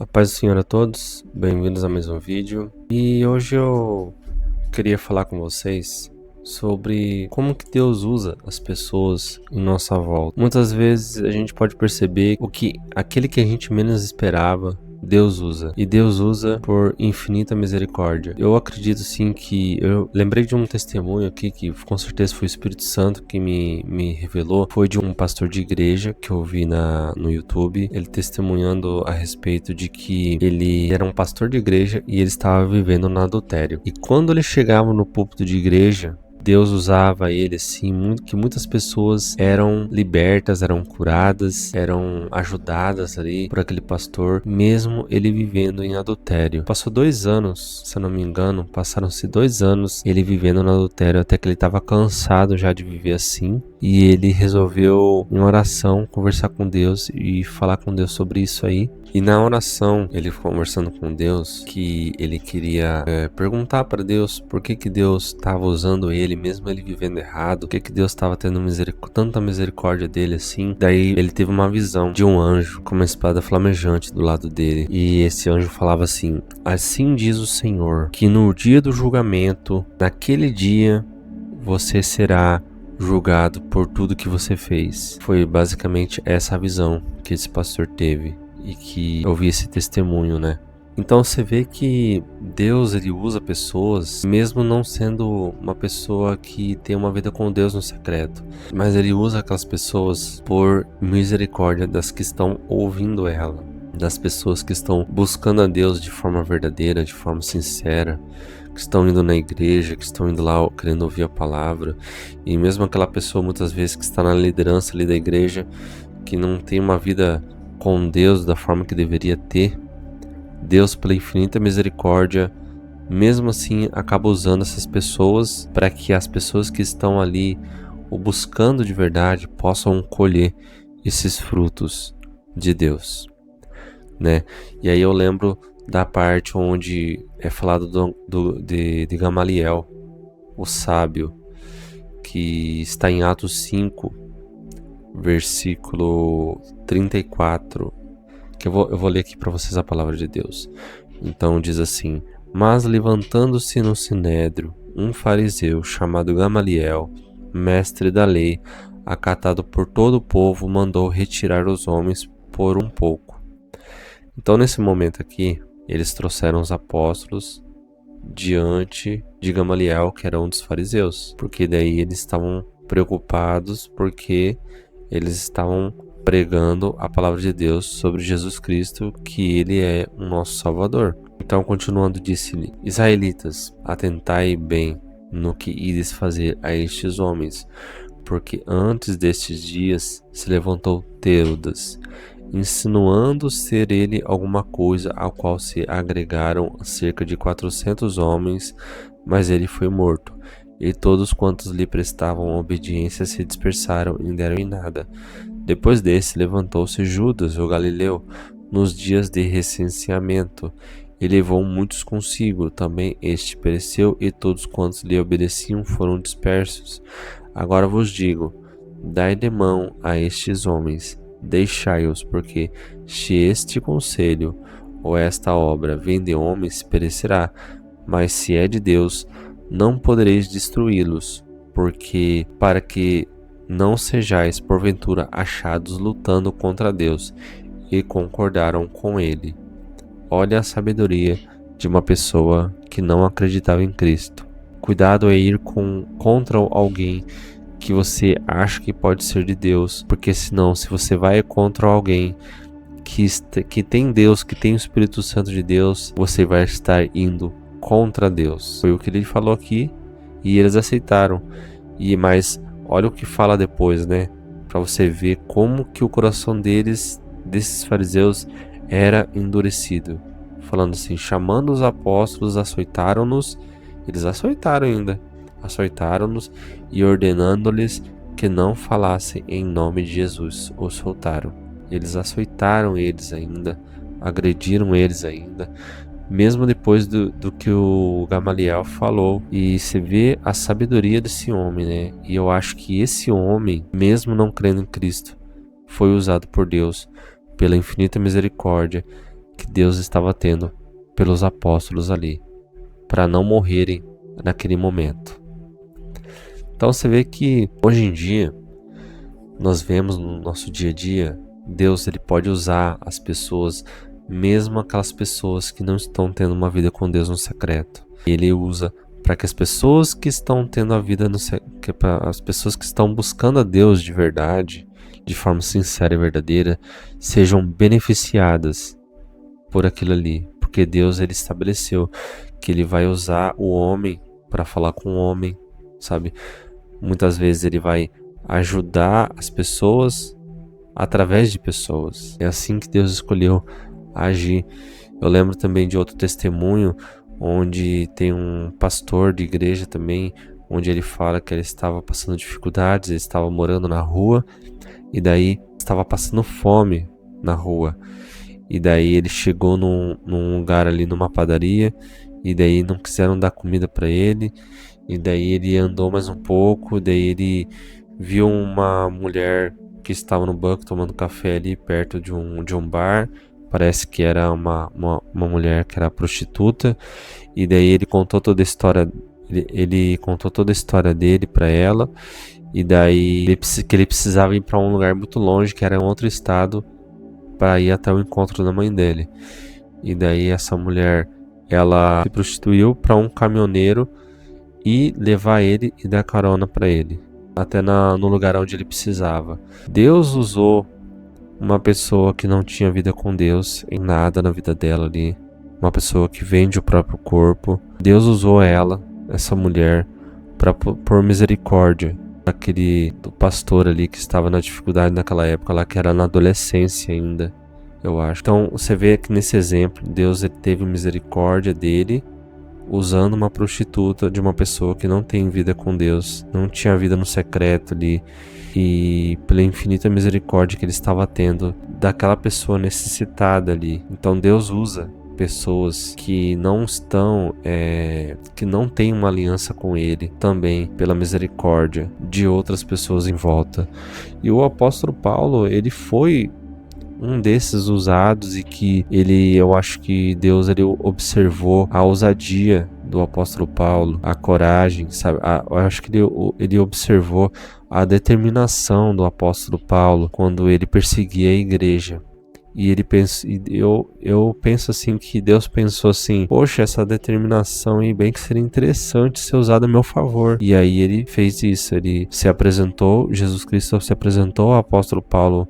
A paz do Senhor a todos, bem-vindos a mais um vídeo. E hoje eu queria falar com vocês sobre como que Deus usa as pessoas em nossa volta. Muitas vezes a gente pode perceber aquele que a gente menos esperava, Deus usa. E Deus usa por infinita misericórdia. Eu acredito sim que... Eu lembrei de um testemunho aqui que com certeza foi o Espírito Santo que me revelou. Foi de um pastor de igreja que eu vi no YouTube. Ele testemunhando a respeito de que ele era um pastor de igreja e ele estava vivendo no adultério. E quando ele chegava no púlpito de igreja, Deus usava ele assim, que muitas pessoas eram libertas, eram curadas, eram ajudadas ali por aquele pastor, mesmo ele vivendo em adultério. Passou 2 anos, se eu não me engano, passaram-se 2 anos ele vivendo no adultério, até que ele estava cansado já de viver assim. E ele resolveu, em oração, conversar com Deus e falar com Deus sobre isso aí. E na oração, ele conversando com Deus, que ele queria perguntar para Deus por que Deus estava usando ele, mesmo ele vivendo errado, por que Deus estava tendo tanta misericórdia dele assim. Daí ele teve uma visão de um anjo com uma espada flamejante do lado dele. E esse anjo falava assim: assim diz o Senhor, que no dia do julgamento, naquele dia, você será julgado por tudo que você fez. Foi basicamente essa visão que esse pastor teve e que eu vi esse testemunho, né? Então você vê que Deus, ele usa pessoas, mesmo não sendo uma pessoa que tem uma vida com Deus no secreto, mas ele usa aquelas pessoas por misericórdia das que estão ouvindo ela, das pessoas que estão buscando a Deus de forma verdadeira, de forma sincera, que estão indo na igreja, que estão indo lá querendo ouvir a palavra. E mesmo aquela pessoa muitas vezes que está na liderança ali da igreja, que não tem uma vida com Deus da forma que deveria ter, Deus, pela infinita misericórdia, mesmo assim acaba usando essas pessoas para que as pessoas que estão ali o buscando de verdade possam colher esses frutos de Deus, né? E aí eu lembro da parte onde é falado de Gamaliel, o sábio, que está em Atos 5, versículo 34, que eu vou ler aqui para vocês a palavra de Deus. Então diz assim: mas levantando-se no sinédrio um fariseu chamado Gamaliel, mestre da lei, acatado por todo o povo, mandou retirar os homens por um pouco. Então nesse momento aqui, eles trouxeram os apóstolos diante de Gamaliel, que era um dos fariseus, porque daí eles estavam preocupados porque eles estavam pregando a palavra de Deus sobre Jesus Cristo, que ele é o nosso Salvador. Então, continuando, disse-lhe: israelitas, atentai bem no que ides fazer a estes homens, porque antes destes dias se levantou Teudas, insinuando ser ele alguma coisa, ao qual se agregaram cerca de 400 homens, mas ele foi morto, e todos quantos lhe prestavam obediência se dispersaram e não deram em nada. Depois desse levantou-se Judas, o Galileu, nos dias de recenseamento, e levou muitos consigo. Também este pereceu, e todos quantos lhe obedeciam foram dispersos. Agora vos digo: dai de mão a estes homens, deixai-os, porque se este conselho ou esta obra vem de homens, perecerá, mas se é de Deus, não podereis destruí-los, porque para que não sejais porventura achados lutando contra Deus. E concordaram com ele. Olha a sabedoria de uma pessoa que não acreditava em Cristo. Cuidado é ir contra alguém que você acha que pode ser de Deus, porque senão, se você vai contra alguém que tem Deus, que tem o Espírito Santo de Deus, você vai estar indo contra Deus. Foi o que ele falou aqui e eles aceitaram. Mas olha o que fala depois, né? Para você ver como que o coração desses fariseus, era endurecido. Falando assim: chamando os apóstolos, açoitaram-nos. Eles açoitaram ainda. Açoitaram-nos e ordenando-lhes que não falassem em nome de Jesus, os soltaram. Eles açoitaram eles ainda, agrediram eles ainda, mesmo depois do que o Gamaliel falou. E você vê a sabedoria desse homem, né? E eu acho que esse homem, mesmo não crendo em Cristo, foi usado por Deus, pela infinita misericórdia, que Deus estava tendo pelos apóstolos ali, para não morrerem naquele momento. Então você vê que hoje em dia nós vemos no nosso dia a dia, Deus ele pode usar as pessoas, mesmo aquelas pessoas que não estão tendo uma vida com Deus no secreto. Ele usa para que as pessoas que estão tendo a vida no secreto, para as pessoas que estão buscando a Deus de verdade, de forma sincera e verdadeira, sejam beneficiadas por aquilo ali, porque Deus ele estabeleceu que ele vai usar o homem para falar com o homem, sabe? Muitas vezes ele vai ajudar as pessoas através de pessoas. É assim que Deus escolheu agir. Eu lembro também de outro testemunho onde tem um pastor de igreja também, onde ele fala que ele estava passando dificuldades, ele estava morando na rua e daí estava passando fome na rua. E daí ele chegou num lugar ali, numa padaria, e daí não quiseram dar comida para ele. E daí ele andou mais um pouco, daí ele viu uma mulher que estava no banco tomando café ali perto de um bar. Parece que era uma mulher que era prostituta. E daí ele contou toda a história, ele contou toda a história dele para ela. E daí que ele precisava ir para um lugar muito longe, que era em outro estado, para ir até o encontro da mãe dele. E daí essa mulher, ela se prostituiu para um caminhoneiro e levar ele e dar carona para ele até no lugar onde ele precisava. Deus usou uma pessoa que não tinha vida com Deus em nada na vida dela ali, uma pessoa que vende o próprio corpo. Deus usou ela, essa mulher, para por misericórdia do pastor ali que estava na dificuldade naquela época lá, que era na adolescência ainda, eu acho. Então você vê que nesse exemplo Deus ele teve misericórdia dele, usando uma prostituta de uma pessoa que não tem vida com Deus, não tinha vida no secreto ali, e pela infinita misericórdia que ele estava tendo daquela pessoa necessitada ali. Então Deus usa pessoas que não estão, que não têm uma aliança com ele, também pela misericórdia de outras pessoas em volta. E o apóstolo Paulo, ele foi um desses usados, e que eu acho que Deus ele observou a ousadia do apóstolo Paulo, a coragem, sabe? Eu acho que ele observou a determinação do apóstolo Paulo quando ele perseguia a igreja. E eu penso assim que Deus pensou assim: poxa, essa determinação aí bem que seria interessante ser usada a meu favor. E aí ele fez isso, Jesus Cristo se apresentou ao apóstolo Paulo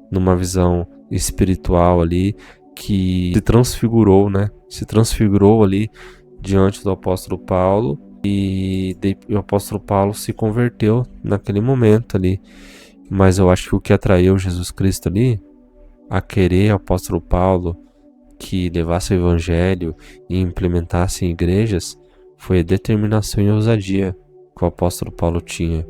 numa visão espiritual ali, que se transfigurou, né? Se transfigurou ali diante do apóstolo Paulo, e o apóstolo Paulo se converteu naquele momento ali. Mas eu acho que o que atraiu Jesus Cristo ali a querer o apóstolo Paulo que levasse o evangelho e implementasse em igrejas foi a determinação e a ousadia que o apóstolo Paulo tinha.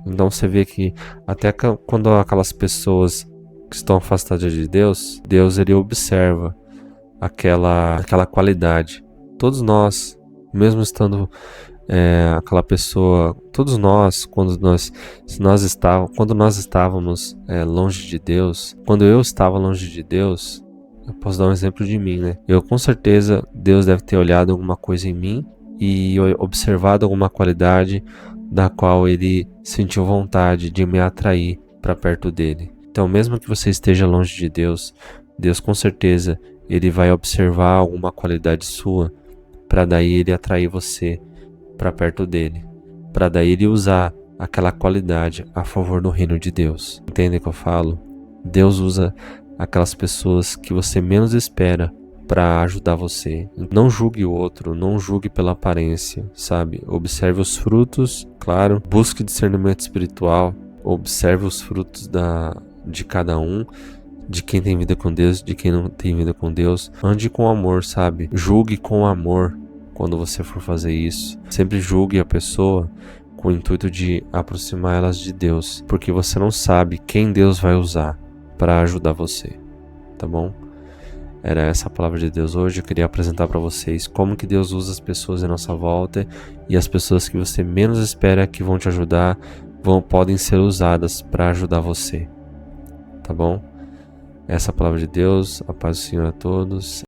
Então você vê que até quando aquelas pessoas que estão afastadas de Deus, Deus ele observa aquela qualidade. Todos nós, mesmo estando aquela pessoa, todos nós, quando nós estávamos longe de Deus, quando eu estava longe de Deus, eu posso dar um exemplo de mim, né? Eu com certeza Deus deve ter olhado alguma coisa em mim e observado alguma qualidade da qual ele sentiu vontade de me atrair para perto dele. Então, mesmo que você esteja longe de Deus, Deus com certeza ele vai observar alguma qualidade sua para daí ele atrair você para perto dele, para daí ele usar aquela qualidade a favor do reino de Deus. Entende o que eu falo? Deus usa aquelas pessoas que você menos espera para ajudar você. Não julgue o outro, não julgue pela aparência, sabe? Observe os frutos, claro, busque discernimento espiritual, observe os frutos de cada um, de quem tem vida com Deus, de quem não tem vida com Deus. Ande com amor, sabe? Julgue com amor quando você for fazer isso. Sempre julgue a pessoa com o intuito de aproximar elas de Deus, porque você não sabe quem Deus vai usar para ajudar você, tá bom? Era essa a palavra de Deus hoje. Eu queria apresentar para vocês como que Deus usa as pessoas em nossa volta, e as pessoas que você menos espera que vão te ajudar podem ser usadas para ajudar você, tá bom? Essa é a palavra de Deus, a paz do Senhor a todos.